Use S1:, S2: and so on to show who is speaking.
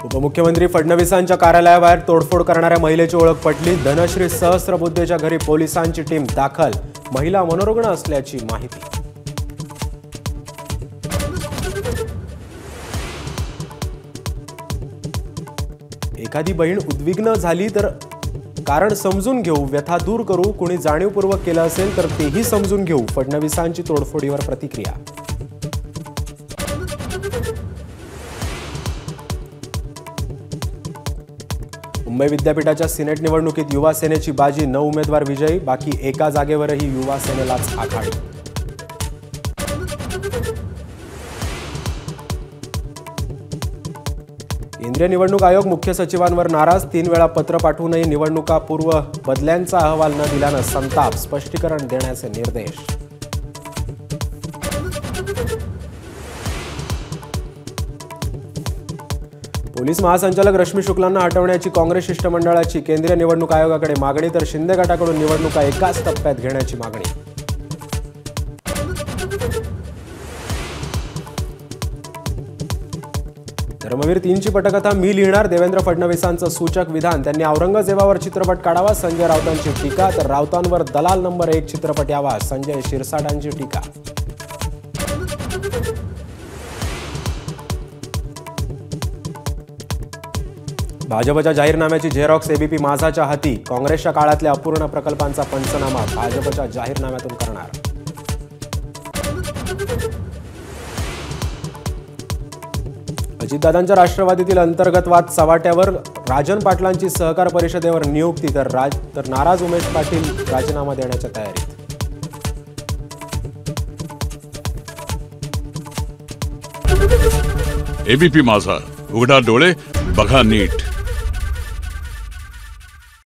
S1: उपमुख्यमंत्री फडणवीसांच्या कार्यालयाबाहेर तोडफोड करणाऱ्या महिलेची ओळख पटली। धनश्री सहस्रबुद्धेच्या घरी पोलिसांची टीम दाखल। महिला मनोरुग्ण असल्याची माहिती। एखादी बहीण उद्विग्न झाली तर कारण समजून घेऊ, व्यथा दूर करू, कोणी जाणीवपूर्वक केलं असेल तर तेही समजून घेऊ। फडणवीसांची तोडफोडीवर प्रतिक्रिया। मुंबई विद्यापीठाच्या सिनेट निवडणुकीत युवा सेनेची बाजी, 9 उमेदवार विजयी, बाकी एका जागेवरही युवा सेनेलाच आघाडी। केंद्रीय निवडणूक आयोग मुख्य सचिवांवर नाराज, 3 वेळा पत्र पाठवूनही निवडणुकापूर्व बदल्यांचा अहवाल न दिल्यानं संताप, स्पष्टीकरण देण्याचे निर्देश। पोलीस महासंचालक रश्मी शुक्लांना हटवण्याची काँग्रेस शिष्टमंडळाची केंद्रीय निवडणूक आयोगाकडे मागणी, तर शिंदे गटाकडून निवडणुका एकाच टप्प्यात घेण्याची मागणी। धर्मवीर 3ची पटकथा मी लिहिणार, देवेंद्र फडणवीसांचं सूचक विधान। त्यांनी औरंगजेबावर चित्रपट काढावा, संजय राऊतांची टीका, तर राऊतांवर दलाल नंबर 1 चित्रपट यावा, संजय शिरसाटांची टीका। भाजपच्या जाहीरनाम्याची झेरॉक्स एबीपी माझाच्या हाती, काँग्रेसच्या काळातल्या अपूर्ण प्रकल्पांचा पंचनामा भाजपच्या जाहीरनाम्यातून करणार। अजितदादांच्या राष्ट्रवादीतील अंतर्गत वाद चव्हाट्यावर, राजन पाटलांची सहकार परिषदेवर नियुक्ती, तर नाराज उमेश पाटील राजीनामा देण्याच्या तयारीत।
S2: एबीपी माझा, उघडा डोळे बघा नीट।